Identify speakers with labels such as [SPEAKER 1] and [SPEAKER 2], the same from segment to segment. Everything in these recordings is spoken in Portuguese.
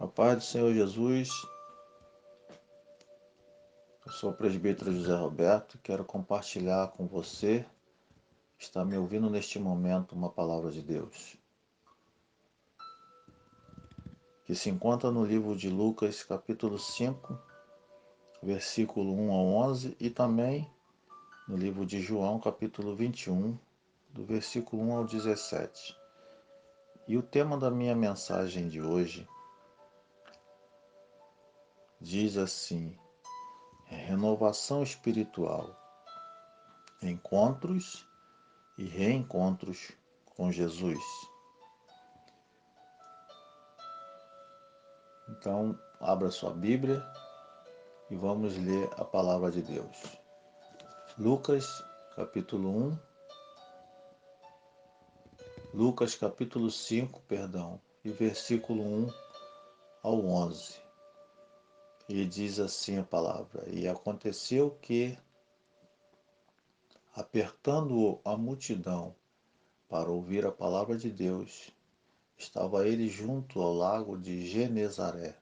[SPEAKER 1] A paz do Senhor Jesus, eu sou o presbítero José Roberto e quero compartilhar com você, que está me ouvindo neste momento, uma palavra de Deus, que se encontra no livro de Lucas, capítulo 5, versículo 1 ao 11, e também no livro de João, capítulo 21, do versículo 1 ao 17. E o tema da minha mensagem de hoje diz assim: renovação espiritual, encontros e reencontros com Jesus. Então, abra sua Bíblia e vamos ler a palavra de Deus. Lucas, capítulo 1, Lucas, capítulo 5, e versículo 1 ao 11. E diz assim a palavra: E aconteceu que, apertando a multidão para ouvir a palavra de Deus, estava ele junto ao lago de Genezaré.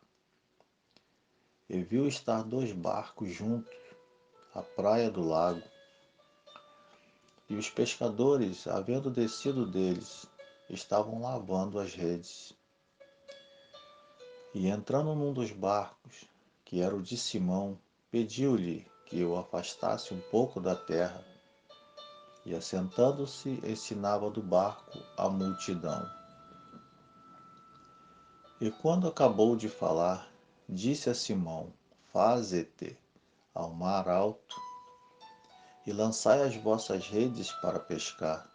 [SPEAKER 1] E viu estar 2 barcos juntos à praia do lago. E os pescadores, havendo descido deles, estavam lavando as redes. E entrando num dos barcos, que era o de Simão, pediu-lhe que o afastasse um pouco da terra. E assentando-se, ensinava do barco a multidão. E quando acabou de falar, disse a Simão: Faze-te ao mar alto e lançai as vossas redes para pescar.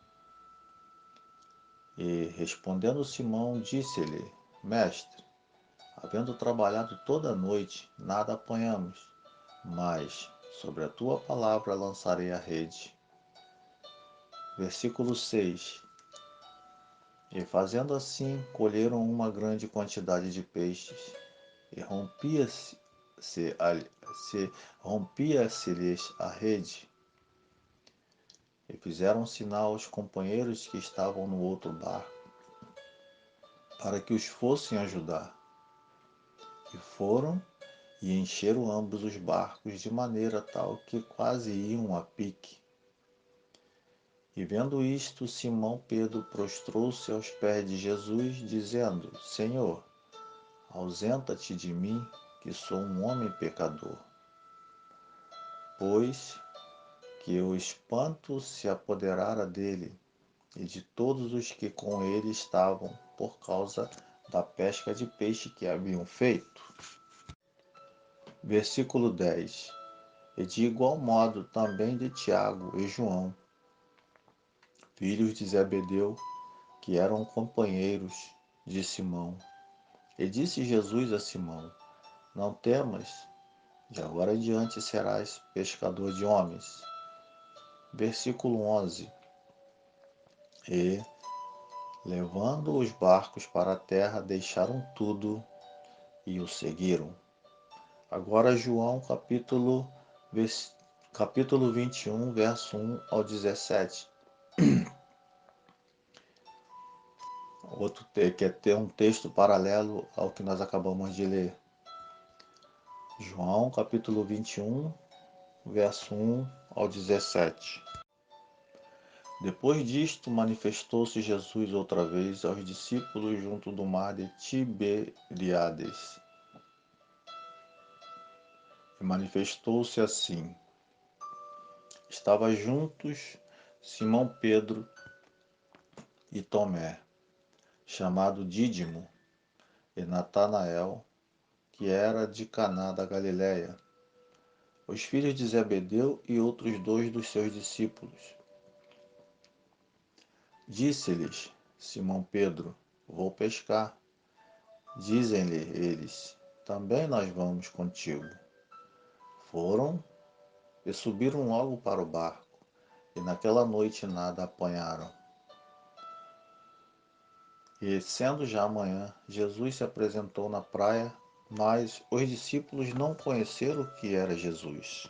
[SPEAKER 1] E respondendo Simão, disse-lhe: Mestre, havendo trabalhado toda a noite, nada apanhamos, mas sobre a tua palavra lançarei a rede. Versículo 6. E fazendo assim, colheram uma grande quantidade de peixes, e rompia-se-lhes a rede. E fizeram sinal aos companheiros que estavam no outro barco, para que os fossem ajudar. E foram e encheram ambos os barcos de maneira tal que quase iam a pique. E vendo isto, Simão Pedro prostrou-se aos pés de Jesus, dizendo: Senhor, ausenta-te de mim, que sou um homem pecador. Pois que o espanto se apoderara dele e de todos os que com ele estavam, por causa da pesca de peixe que haviam feito. Versículo 10. E de igual modo também de Tiago e João, filhos de Zebedeu, que eram companheiros de Simão. E disse Jesus a Simão: Não temas, de agora em diante serás pescador de homens. Versículo 11. E, levando os barcos para a terra, deixaram tudo e o seguiram. Agora João capítulo 21, verso 1 ao 17. Que é um texto paralelo ao que nós acabamos de ler. João, capítulo 21, verso 1 ao 17. Depois disto, manifestou-se Jesus outra vez aos discípulos junto do mar de Tiberíades. E manifestou-se assim: Estava juntos Simão Pedro e Tomé, chamado Dídimo, e Natanael, que era de Caná da Galiléia, os filhos de Zebedeu e outros 2 dos seus discípulos. Disse-lhes Simão Pedro: Vou pescar. Dizem-lhe eles: Também nós vamos contigo. Foram e subiram logo para o barco, e naquela noite nada apanharam. E sendo já amanhã, Jesus se apresentou na praia, mas os discípulos não conheceram que era Jesus.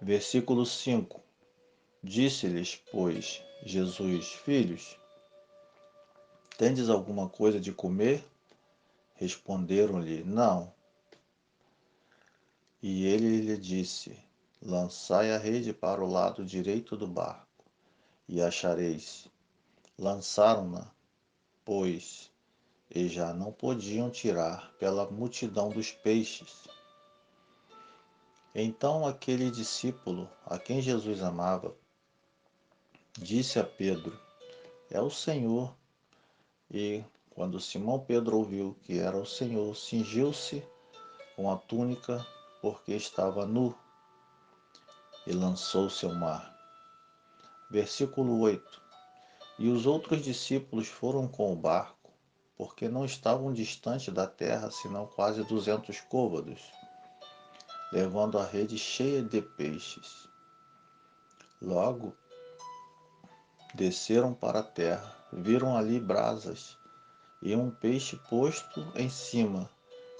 [SPEAKER 1] Versículo 5. Disse-lhes, pois, Jesus: Filhos, tendes alguma coisa de comer? Responderam-lhe: Não. E ele lhe disse: Lançai a rede para o lado direito do barco, e achareis. Lançaram-na, pois, e já não podiam tirar pela multidão dos peixes. Então aquele discípulo, a quem Jesus amava, disse a Pedro: É o Senhor. E, quando Simão Pedro ouviu que era o Senhor, cingiu-se com a túnica, porque estava nu, e lançou-se ao mar. Versículo 8. E os outros discípulos foram com o barco, porque não estavam distante da terra, senão quase 200 côvados, levando a rede cheia de peixes. Logo desceram para a terra, viram ali brasas e um peixe posto em cima,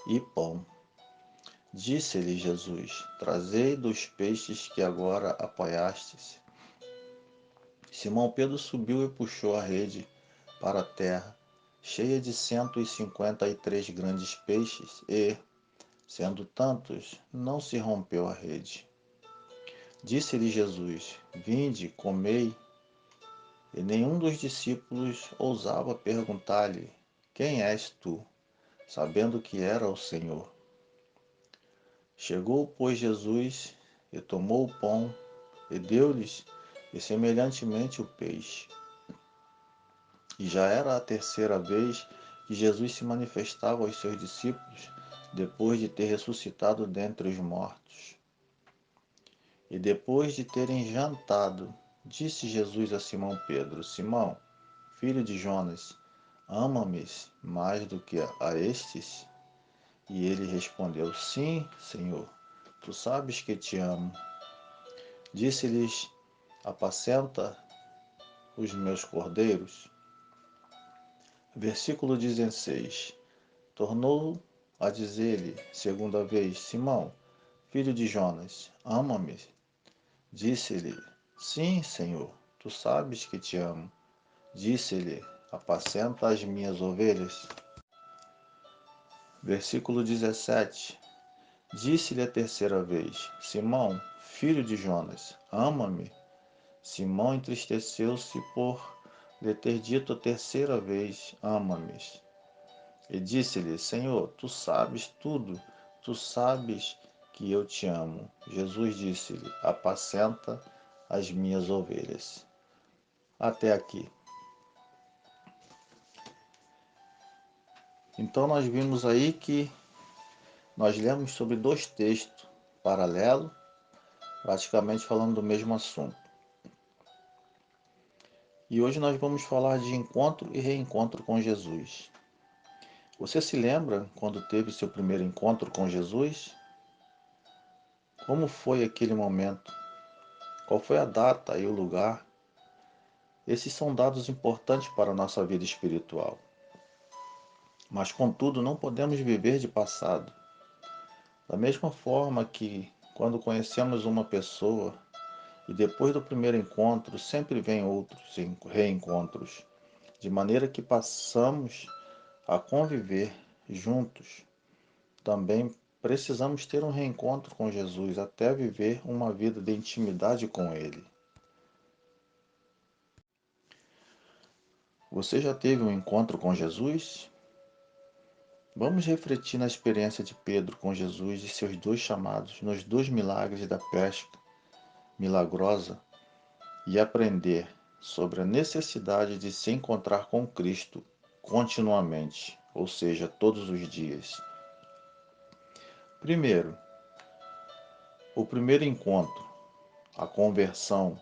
[SPEAKER 1] e pão. Disse-lhe Jesus: Trazei dos peixes que agora apanhastes. Simão Pedro subiu e puxou a rede para a terra, cheia de 153 grandes peixes, e, sendo tantos, não se rompeu a rede. Disse-lhe Jesus: Vinde, comei. E nenhum dos discípulos ousava perguntar-lhe: Quem és tu? Sabendo que era o Senhor. Chegou, pois, Jesus e tomou o pão e deu-lhes, e semelhantemente o peixe. E já era a terceira vez que Jesus se manifestava aos seus discípulos, depois de ter ressuscitado dentre os mortos. E depois de terem jantado, disse Jesus a Simão Pedro: Simão, filho de Jonas, ama-me mais do que a estes? E ele respondeu: Sim, Senhor, tu sabes que te amo. Disse-lhes: Apacenta os meus cordeiros. Versículo 16. Tornou a dizer-lhe segunda vez: Simão, filho de Jonas, ama-me? Disse-lhe: Sim, Senhor, tu sabes que te amo. Disse-lhe: Apacenta as minhas ovelhas. Versículo 17. Disse-lhe a terceira vez: Simão, filho de Jonas, ama-me? Simão entristeceu-se por lhe ter dito a terceira vez: Ama-me. E disse-lhe: Senhor, tu sabes tudo, tu sabes que eu te amo. Jesus disse-lhe: Apacenta as minhas ovelhas. Até aqui. Então nós vimos aí que nós lemos sobre dois textos paralelos, praticamente falando do mesmo assunto. E hoje nós vamos falar de encontro e reencontro com Jesus. Você se lembra quando teve seu primeiro encontro com Jesus? Como foi aquele momento? Qual foi a data e o lugar? Esses são dados importantes para a nossa vida espiritual. Mas, contudo, não podemos viver de passado. Da mesma forma que, quando conhecemos uma pessoa e depois do primeiro encontro, sempre vem outros reencontros, de maneira que passamos a conviver juntos. Também precisamos ter um reencontro com Jesus até viver uma vida de intimidade com Ele. Você já teve um encontro com Jesus? Vamos refletir na experiência de Pedro com Jesus e seus dois chamados, nos dois milagres da pesca milagrosa e aprender sobre a necessidade de se encontrar com Cristo continuamente, ou seja, todos os dias. Primeiro, o primeiro encontro, a conversão,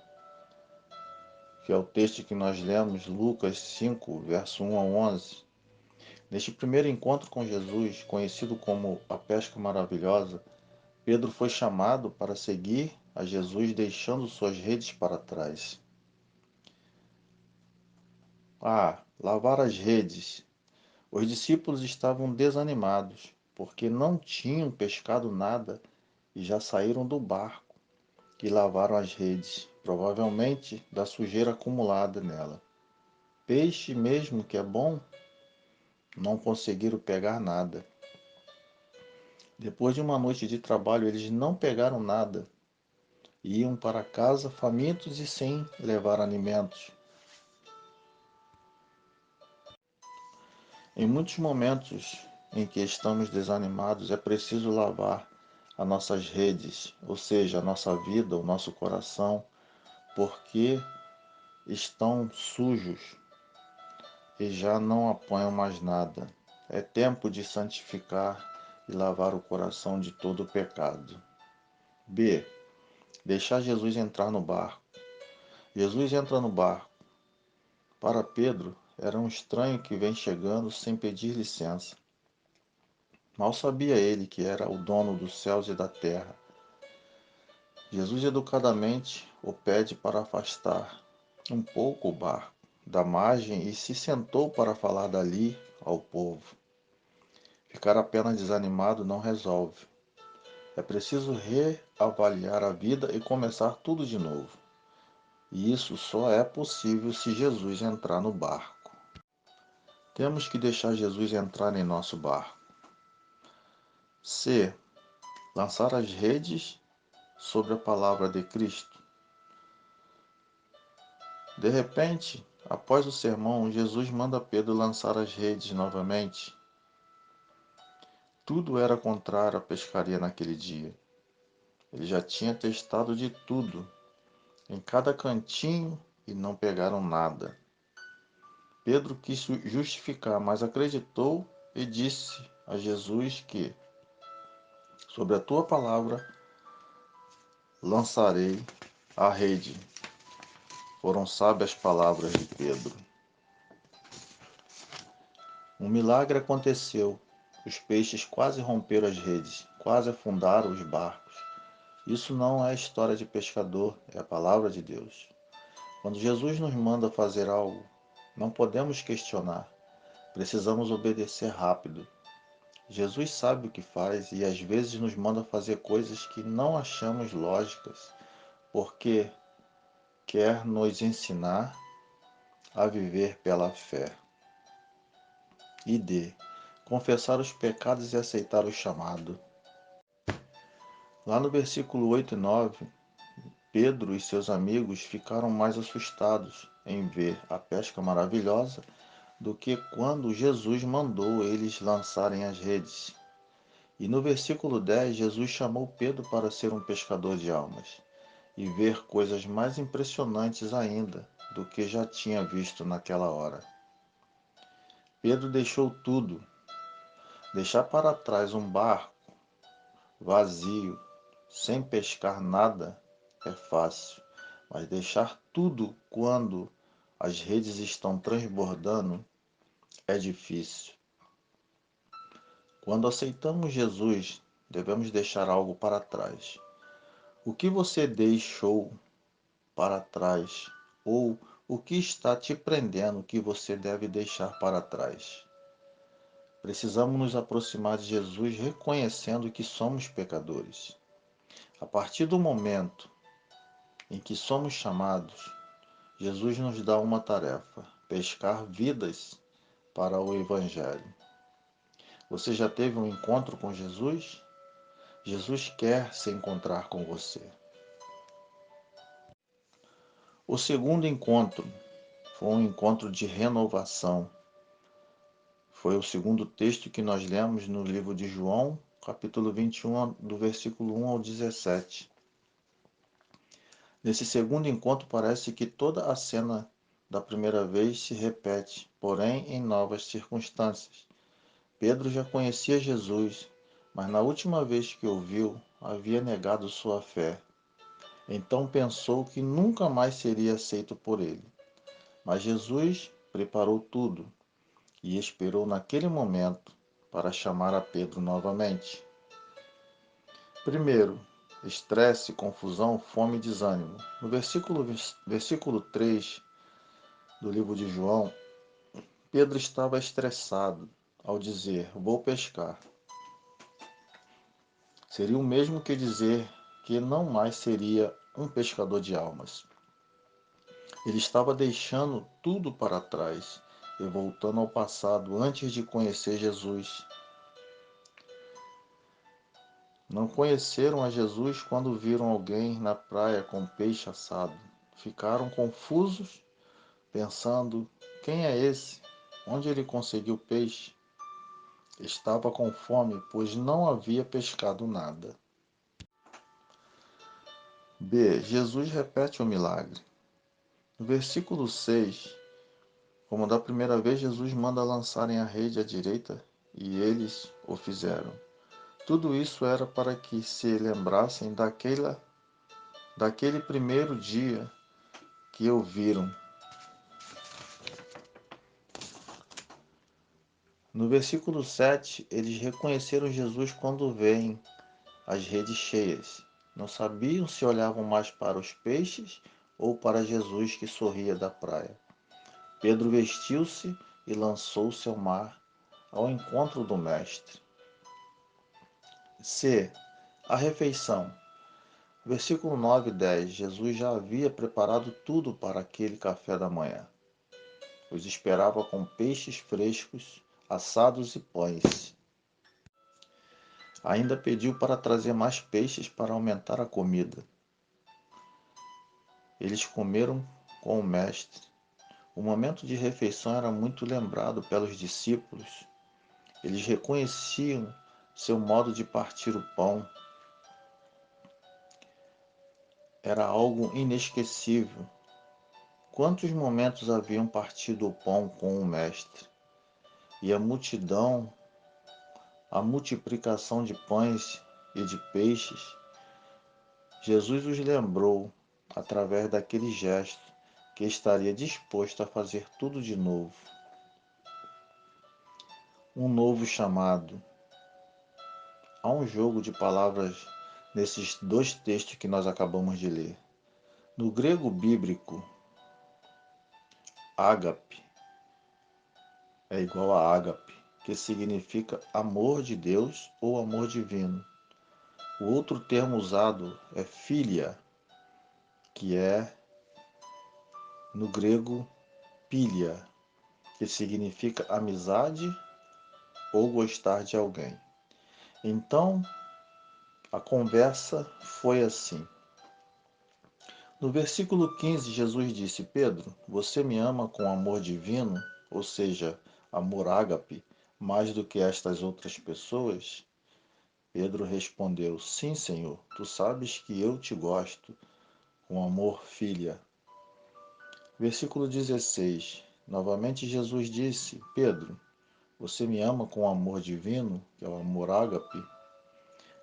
[SPEAKER 1] que é o texto que nós lemos, Lucas 5, verso 1 a 11. Neste primeiro encontro com Jesus, conhecido como a pesca maravilhosa, Pedro foi chamado para seguir a Jesus, deixando suas redes para trás. Lavar as redes. Os discípulos estavam desanimados, porque não tinham pescado nada e já saíram do barco e lavaram as redes, provavelmente da sujeira acumulada nela. Peixe mesmo que é bom? não conseguiram pegar nada. Depois de uma noite de trabalho, eles não pegaram nada. Iam para casa famintos e sem levar alimentos. Em muitos momentos em que estamos desanimados, é preciso lavar as nossas redes, ou seja, a nossa vida, o nosso coração, porque estão sujos e já não apanham mais nada. É tempo de santificar e lavar o coração de todo o pecado. B. Deixar Jesus entrar no barco. Jesus entra no barco. Para Pedro, era um estranho que vem chegando sem pedir licença. Mal sabia ele que era o dono dos céus e da terra. Jesus educadamente o pede para afastar um pouco o barco da margem e se sentou para falar dali ao povo. Ficar apenas desanimado não resolve. É preciso reavaliar a vida e começar tudo de novo. E isso só é possível se Jesus entrar no barco. Temos que deixar Jesus entrar em nosso barco. C. Lançar as redes sobre a palavra de Cristo. De repente, após o sermão, Jesus manda Pedro lançar as redes novamente. Tudo era contrário à pescaria naquele dia. Ele já tinha testado de tudo, em cada cantinho, e não pegaram nada. Pedro quis justificar, mas acreditou e disse a Jesus que, sobre a tua palavra, lançarei a rede. Foram sábias palavras de Pedro. Um milagre aconteceu. Os peixes quase romperam as redes, quase afundaram os barcos. Isso não é história de pescador, é a palavra de Deus. Quando Jesus nos manda fazer algo, não podemos questionar. Precisamos obedecer rápido. Jesus sabe o que faz e às vezes nos manda fazer coisas que não achamos lógicas, porque quer nos ensinar a viver pela fé. E D. Confessar os pecados e aceitar o chamado. Lá no versículo 8 e 9, Pedro e seus amigos ficaram mais assustados em ver a pesca maravilhosa do que quando Jesus mandou eles lançarem as redes. E no versículo 10, Jesus chamou Pedro para ser um pescador de almas e ver coisas mais impressionantes ainda do que já tinha visto naquela hora. Pedro deixou tudo. Deixar para trás um barco vazio, sem pescar nada, é fácil, mas deixar tudo quando as redes estão transbordando é difícil. Quando aceitamos Jesus, devemos deixar algo para trás. O que você deixou para trás? Ou o que está te prendendo que você deve deixar para trás? Precisamos nos aproximar de Jesus reconhecendo que somos pecadores. A partir do momento em que somos chamados, Jesus nos dá uma tarefa: pescar vidas para o Evangelho. Você já teve um encontro com Jesus? Jesus quer se encontrar com você. O segundo encontro foi um encontro de renovação. Foi o segundo texto que nós lemos no livro de João, capítulo 21, do versículo 1 ao 17. Nesse segundo encontro parece que toda a cena da primeira vez se repete, porém em novas circunstâncias. Pedro já conhecia Jesus, mas na última vez que o viu, havia negado sua fé. Então pensou que nunca mais seria aceito por ele. Mas Jesus preparou tudo e esperou naquele momento para chamar a Pedro novamente. Primeiro, estresse, confusão, fome e desânimo. No versículo 3 do livro de João, Pedro estava estressado ao dizer: Vou pescar. Seria o mesmo que dizer que não mais seria um pescador de almas. Ele estava deixando tudo para trás e voltando ao passado antes de conhecer Jesus. Não conheceram a Jesus quando viram alguém na praia com peixe assado. Ficaram confusos, pensando: quem é esse? Onde ele conseguiu peixe? Estava com fome, pois não havia pescado nada. B. Jesus repete o milagre. No versículo 6, como da primeira vez, Jesus manda lançarem a rede à direita, e eles o fizeram. Tudo isso era para que se lembrassem daquele primeiro dia que o viram. No versículo 7, eles reconheceram Jesus quando veem as redes cheias. Não sabiam se olhavam mais para os peixes ou para Jesus que sorria da praia. Pedro vestiu-se e lançou-se ao mar, ao encontro do Mestre. C. A refeição. Versículo 9 e 10. Jesus já havia preparado tudo para aquele café da manhã. Os esperava com peixes frescos, assados e pães. Ainda pediu para trazer mais peixes para aumentar a comida. Eles comeram com o Mestre. O momento de refeição era muito lembrado pelos discípulos. Eles reconheciam seu modo de partir o pão. Era algo inesquecível. Quantos momentos haviam partido o pão com o Mestre? E a multidão, a multiplicação de pães e de peixes, Jesus os lembrou, através daquele gesto, que estaria disposto a fazer tudo de novo. Um novo chamado. Há um jogo de palavras nesses dois textos que nós acabamos de ler. No grego bíblico, ágape é igual a ágape, que significa amor de Deus ou amor divino. O outro termo usado é filia, que é no grego pilia, que significa amizade ou gostar de alguém. Então, a conversa foi assim. No versículo 15, Jesus disse: Pedro, você me ama com amor divino, ou seja, amor ágape, mais do que estas outras pessoas? Pedro respondeu: Sim, Senhor, tu sabes que eu te gosto, com amor filha. Versículo 16. Novamente Jesus disse: Pedro, você me ama com amor divino, que é o amor ágape?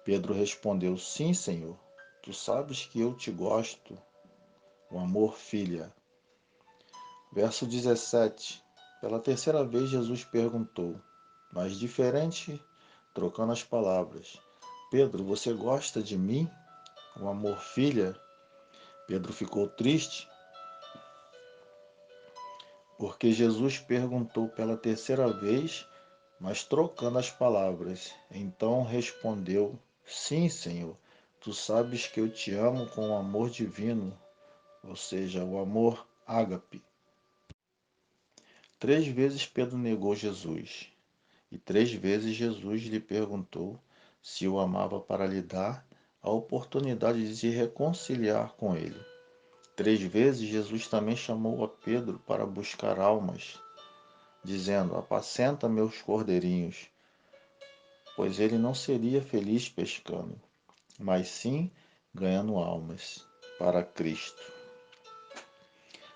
[SPEAKER 1] Pedro respondeu: Sim, Senhor, tu sabes que eu te gosto, o amor filha. Verso 17. Pela terceira vez Jesus perguntou, mas diferente, trocando as palavras: Pedro, você gosta de mim, o amor filha? Pedro ficou triste, porque Jesus perguntou pela terceira vez, mas trocando as palavras. Então respondeu: Sim, Senhor, tu sabes que eu te amo com o amor divino, ou seja, o amor ágape. 3 vezes Pedro negou Jesus, e 3 vezes Jesus lhe perguntou se o amava para lhe dar a oportunidade de se reconciliar com ele. 3 vezes Jesus também chamou a Pedro para buscar almas, dizendo: Apacenta meus cordeirinhos, pois ele não seria feliz pescando, mas sim ganhando almas para Cristo.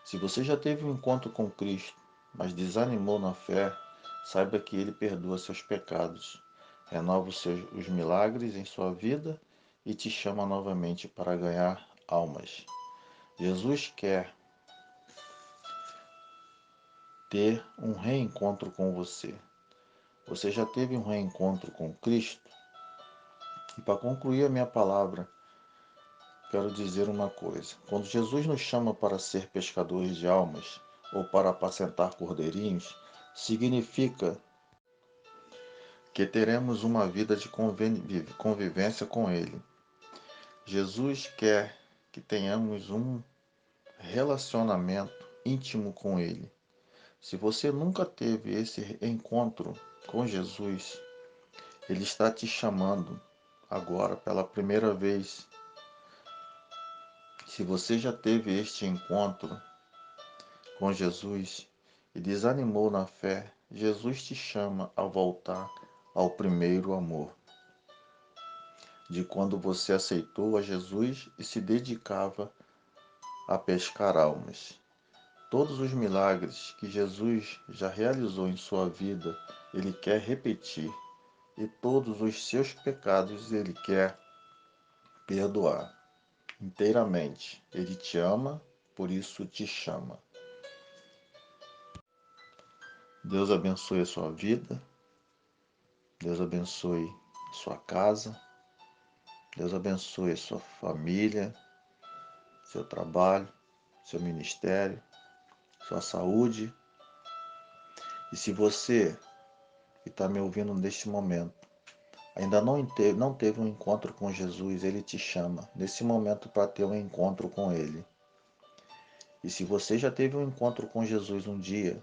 [SPEAKER 1] Se você já teve um encontro com Cristo, mas desanimou na fé, saiba que Ele perdoa seus pecados, renova os milagres em sua vida e te chama novamente para ganhar almas. Jesus quer ter um reencontro com você. Você já teve um reencontro com Cristo? E para concluir a minha palavra, quero dizer uma coisa. Quando Jesus nos chama para ser pescadores de almas ou para apacentar cordeirinhos, significa que teremos uma vida de convivência com Ele. Jesus quer que tenhamos um relacionamento íntimo com Ele. Se você nunca teve esse encontro com Jesus, Ele está te chamando agora pela primeira vez. Se você já teve este encontro com Jesus e desanimou na fé, Jesus te chama a voltar ao primeiro amor, de quando você aceitou a Jesus e se dedicava a pescar almas. Todos os milagres que Jesus já realizou em sua vida, Ele quer repetir, e todos os seus pecados Ele quer perdoar inteiramente. Ele te ama, por isso te chama. Deus abençoe a sua vida, Deus abençoe a sua casa, Deus abençoe a sua família, seu trabalho, seu ministério, sua saúde. E se você que está me ouvindo neste momento ainda não teve um encontro com Jesus, Ele te chama nesse momento para ter um encontro com Ele. E se você já teve um encontro com Jesus um dia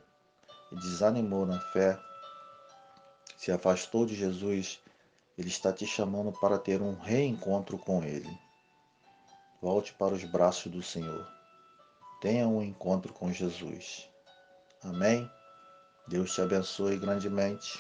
[SPEAKER 1] e desanimou na fé, se afastou de Jesus, Ele está te chamando para ter um reencontro com Ele. Volte para os braços do Senhor. Tenha um encontro com Jesus. Amém? Deus te abençoe grandemente.